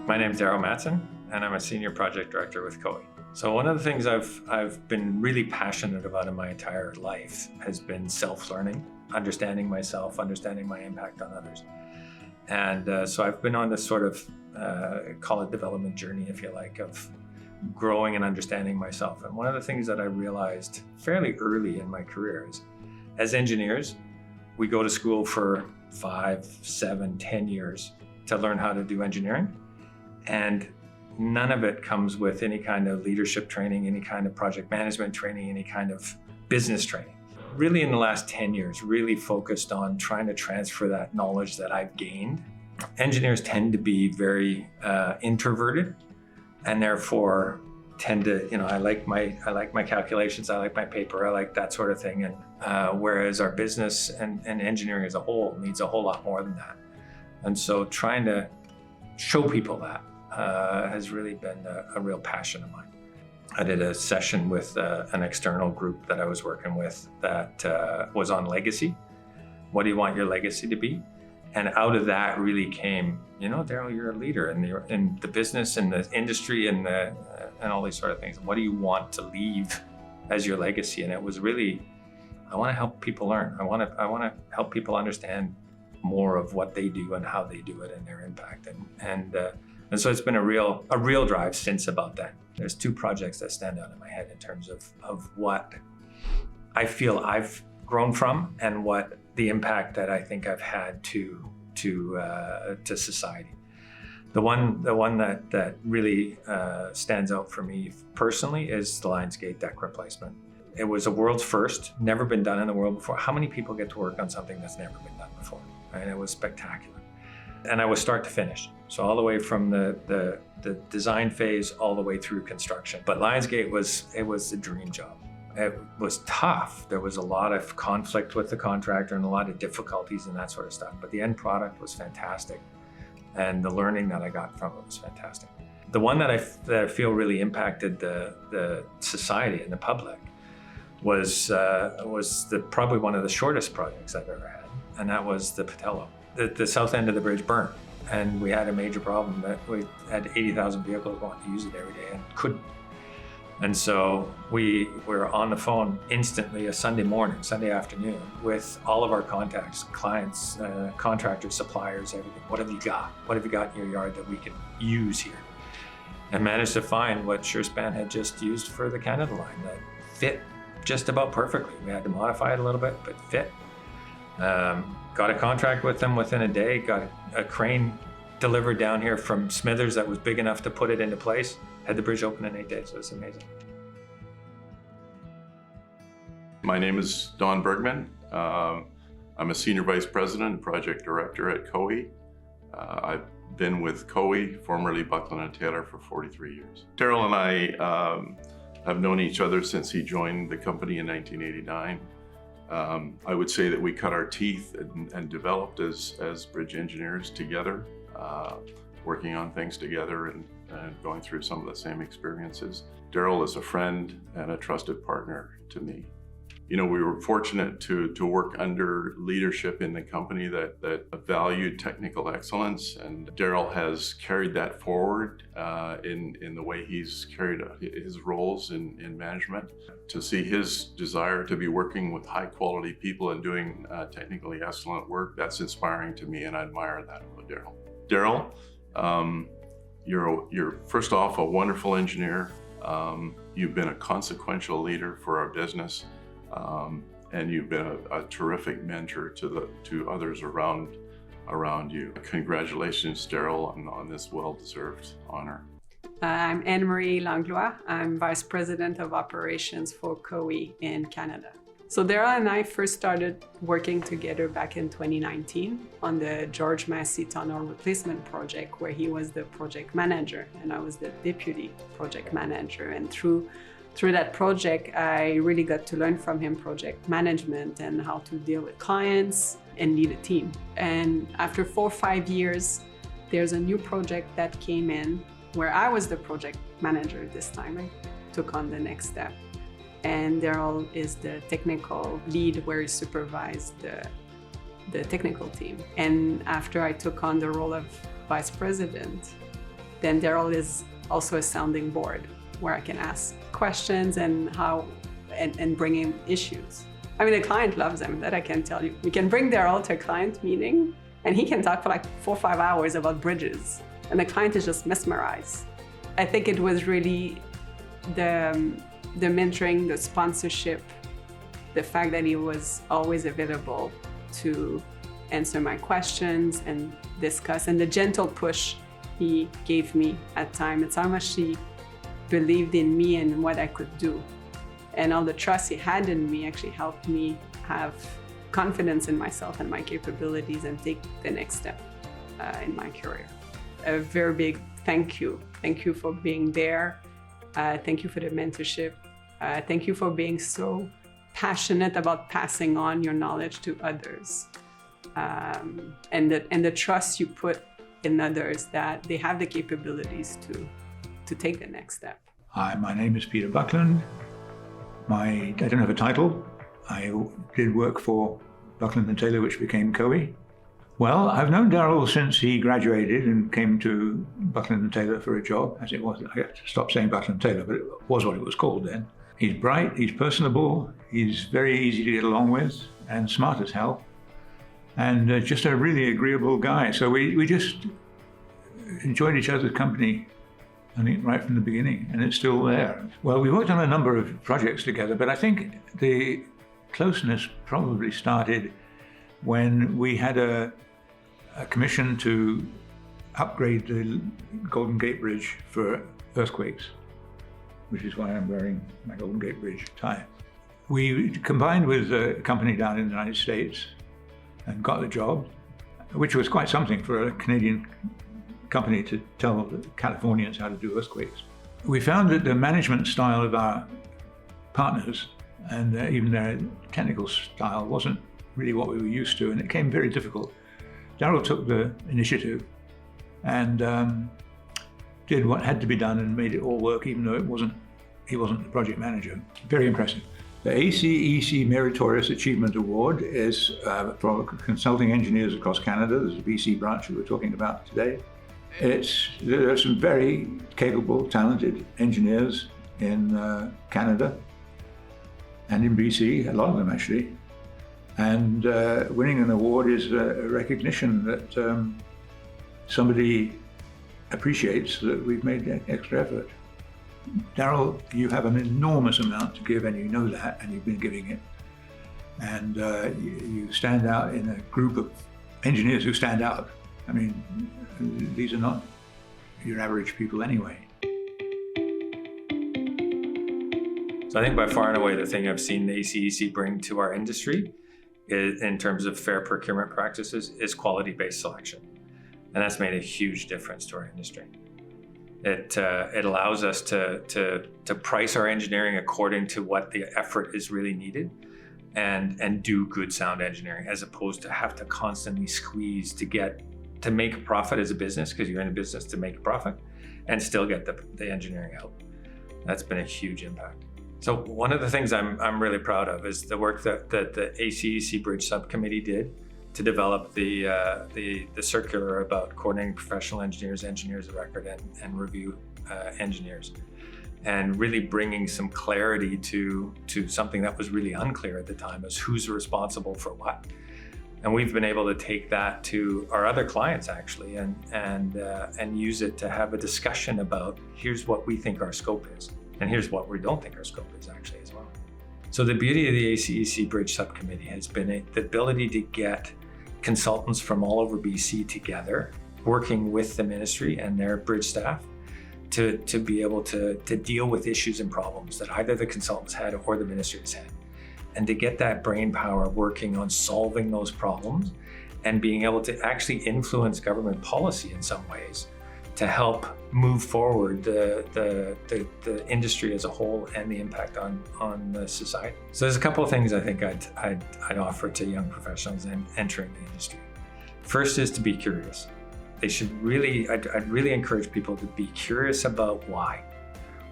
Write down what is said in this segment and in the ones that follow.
My name's Darryl Matson, and I'm a senior project director with COE. So one of the things I've been really passionate about in my entire life has been self-learning, understanding myself, understanding my impact on others. And so I've been on this sort of, call it development journey, if you like, of growing and understanding myself. And one of the things that I realized fairly early in my career is, as engineers, we go to school for 5, 7, 10 years to learn how to do engineering. And none of it comes with any kind of leadership training, any kind of project management training, any kind of business training. Really in the last 10 years, really focused on trying to transfer that knowledge that I've gained. Engineers tend to be very introverted, and therefore tend to, I like my calculations, I like my paper, I like that sort of thing. And whereas our business and engineering as a whole needs a whole lot more than that. And so trying to show people that has really been a real passion of mine. I did a session with an external group that I was working with that was on legacy. What do you want your legacy to be? And out of that really came, Darryl, you're a leader in the business and the industry and all these sort of things. What do you want to leave as your legacy? And it was really, I want to help people learn. I want to help people understand more of what they do and how they do it and their impact. And so it's been a real drive since about that. There's 2 projects that stand out in my head in terms of what I feel I've grown from and what the impact that I think I've had to society. The one that really stands out for me personally is the Lions Gate deck replacement. It was a world's first, never been done in the world before. How many people get to work on something that's never been done before? And it was spectacular. And I was start to finish. So all the way from the design phase all the way through construction. But Lionsgate was a dream job. It was tough. There was a lot of conflict with the contractor and a lot of difficulties and that sort of stuff. But the end product was fantastic. And the learning that I got from it was fantastic. The one that I feel really impacted the society and the public was probably one of the shortest projects I've ever had. And that was the Patello. The south end of the bridge burned, and we had a major problem that we had 80,000 vehicles wanting to use it every day and couldn't. And so we were on the phone instantly a Sunday afternoon with all of our contacts, clients, contractors, suppliers, everything. What have you got? What have you got in your yard that we can use here? And managed to find what SureSpan had just used for the Canada line that fit just about perfectly. We had to modify it a little bit, but fit. Got a contract with them within a day, got a crane delivered down here from Smithers that was big enough to put it into place, had the bridge open in 8 days. So it's amazing. My name is Don Bergman. I'm a senior vice president and project director at COE. I've been with COE, formerly Buckland & Taylor, for 43 years. Darryl and I have known each other since he joined the company in 1989. I would say that we cut our teeth and developed as bridge engineers together, working on things together and going through some of the same experiences. Darryl is a friend and a trusted partner to me. We were fortunate to work under leadership in the company that valued technical excellence, and Darryl has carried that forward in the way he's carried his roles in management. To see his desire to be working with high quality people and doing technically excellent work, that's inspiring to me, and I admire that about Darryl. Darryl, you're first off a wonderful engineer. You've been a consequential leader for our business. And you've been a terrific mentor to others around you. Congratulations, Darryl, on this well-deserved honor. I'm Anne-Marie Langlois. I'm Vice President of Operations for COE in Canada. So Darryl and I first started working together back in 2019 on the George Massey Tunnel Replacement Project, where he was the project manager and I was the deputy project manager. And through that project, I really got to learn from him project management and how to deal with clients and lead a team. And after 4 or 5 years, there's a new project that came in where I was the project manager this time. I took on the next step. And Darryl is the technical lead where he supervised the technical team. And after I took on the role of vice president, then Darryl is also a sounding board where I can ask questions and bring in issues. I mean, the client loves him, that I can tell you. We can bring Darryl to a client meeting and he can talk for like 4 or 5 hours about bridges. And the client is just mesmerized. I think it was really the mentoring, the sponsorship, the fact that he was always available to answer my questions and discuss, and the gentle push he gave me at times. It's how much he believed in me and what I could do. And all the trust he had in me actually helped me have confidence in myself and my capabilities and take the next step in my career. A very big thank you. Thank you for being there. Thank you for the mentorship. Thank you for being so passionate about passing on your knowledge to others. And the trust you put in others that they have the capabilities to take the next step. Hi, my name is Peter Buckland. I don't have a title. I did work for Buckland & Taylor, which became COE. Well, I've known Darryl since he graduated and came to Buckland & Taylor for a job, as it was. I have to stop saying Buckland & Taylor, but it was what it was called then. He's bright, he's personable, he's very easy to get along with, and smart as hell, and just a really agreeable guy. So we just enjoyed each other's company, I think, right from the beginning, and it's still there. Well, we worked on a number of projects together, but I think the closeness probably started when we had a commission to upgrade the Golden Gate Bridge for earthquakes, which is why I'm wearing my Golden Gate Bridge tie. We combined with a company down in the United States and got the job, which was quite something for a Canadian company to tell the Californians how to do earthquakes. We found that the management style of our partners and even their technical style wasn't really what we were used to, and it became very difficult. Darryl took the initiative and did what had to be done and made it all work, even though he wasn't the project manager. Very impressive. The ACEC Meritorious Achievement Award is for consulting engineers across Canada. There's a BC branch we were talking about today. There are some very capable, talented engineers in Canada and in BC, a lot of them actually. And winning an award is a recognition that somebody appreciates that we've made extra effort. Darryl, you have an enormous amount to give, and you know that, and you've been giving it. And you stand out in a group of engineers who stand out. I mean, these are not your average people anyway. So I think by far and away the thing I've seen the ACEC bring to our industry in terms of fair procurement practices is quality-based selection. And that's made a huge difference to our industry. It allows us to price our engineering according to what the effort is really needed and do good sound engineering, as opposed to have to constantly squeeze to make a profit as a business, because you're in a business to make a profit, and still get the engineering out. That's been a huge impact. So one of the things I'm really proud of is the work that the ACEC Bridge Subcommittee did to develop the circular about coordinating professional engineers of record and review engineers, and really bringing some clarity to something that was really unclear at the time, as who's responsible for what. And we've been able to take that to our other clients actually, and use it to have a discussion about here's what we think our scope is, and here's what we don't think our scope is actually as well. So the beauty of the ACEC Bridge Subcommittee has been the ability to get consultants from all over BC together, working with the ministry and their bridge staff to be able to deal with issues and problems that either the consultants had or the ministry has had. And to get that brain power working on solving those problems and being able to actually influence government policy in some ways to help move forward the industry as a whole and the impact on the society. So there's a couple of things I think I'd offer to young professionals entering the industry. First is to be curious. I'd really encourage people to be curious about why.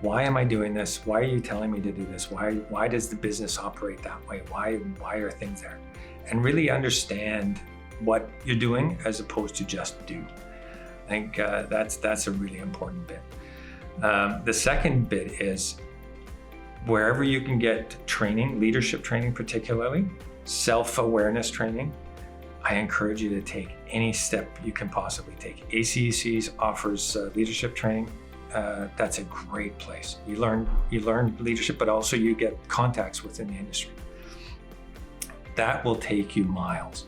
Why am I doing this? Why are you telling me to do this? Why does the business operate that way? Why are things there? And really understand what you're doing as opposed to just do. I think that's a really important bit. The second bit is wherever you can get training, leadership training particularly, self-awareness training, I encourage you to take any step you can possibly take. ACEC offers leadership training. That's a great place. You learn leadership, but also you get contacts within the industry. That will take you miles.